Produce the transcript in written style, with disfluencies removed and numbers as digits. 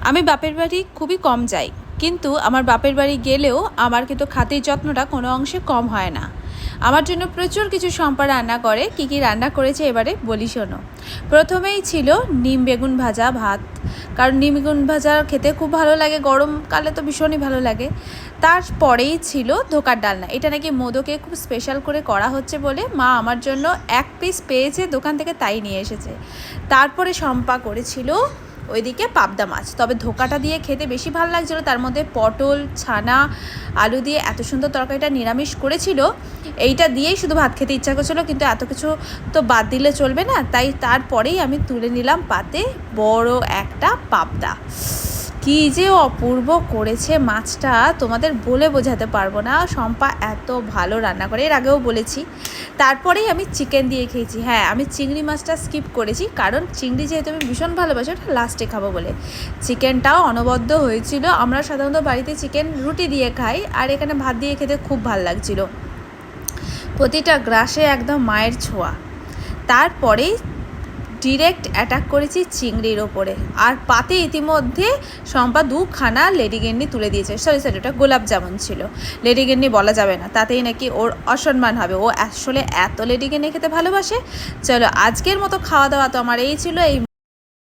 আমি বাপের বাড়ি খুবই কম যাই, কিন্তু আমার বাপের বাড়ি গেলেও আমার কিন্তু খাতির যত্নটা কোনো অংশে কম হয় না। আমার জন্য প্রচুর কিছু শম্পা রান্না করে। কি কি রান্না করেছে এবারে বলি শোনো। প্রথমেই ছিল নিম বেগুন ভাজা ভাত, কারণ নিম বেগুন ভাজা খেতে খুব ভালো লাগে, গরমকালে তো ভীষণই ভালো লাগে। তারপরেই ছিল ধোকার ডালনা। এটা নাকি মোদকে খুব স্পেশাল করে করা হচ্ছে বলে মা আমার জন্য এক পিস পেয়েছে দোকান থেকে, তাই নিয়ে এসেছে। তারপরে শম্পা করেছিল ওইদিকে পাবদা মাছ, তবে ধোকাটা দিয়ে খেতে বেশি ভালো লাগছিলো। তার মধ্যে পটল ছানা আলু দিয়ে এত সুন্দর তরকারিটা নিরামিষ করেছিল, এইটা দিয়েই শুধু ভাত খেতে ইচ্ছা করছিলো, কিন্তু এত কিছু তো বাদ দিলে চলবে না, তাই তারপরেই আমি তুলে নিলাম পাতে বড় একটা পাবদা। কী যে অপূর্ব করেছে মাছটা, তোমাদের বলে বোঝাতে পারবো না। শম্পা এত ভালো রান্না করে, এর আগেও বলেছি। তারপরেই আমি চিকেন দিয়ে খেয়েছি। হ্যাঁ, আমি চিংড়ি মাছটা স্কিপ করেছি, কারণ চিংড়ি যেহেতু আমি ভীষণ ভালোবাসি, ওটা লাস্টে খাবো বলে। চিকেনটাও অনবদ্য হয়েছিল। আমরা সাধারণত বাড়িতে চিকেন রুটি দিয়ে খাই, আর এখানে ভাত দিয়ে খেতে খুব ভালো লাগছিল। প্রতিটা গ্রাসে একদম মায়ের ছোঁয়া। তারপরেই ডিরেক্ট অ্যাটাক করেছি চিংড়ির ওপরে, আর পাতে ইতিমধ্যে শম্পা দুখানা লেডিগিন্নি তুলে দিয়েছে। সরি, ওটা গোলাপ জামুন ছিল, লেডিগিন্নি বলা যাবে না, তাতেই নাকি ওর অসম্মান হবে। ও আসলে এত লেডিগিন্নি খেতে ভালোবাসে। চলো, আজকের মতো খাওয়া দাওয়া তো আমার এই ছিল। এই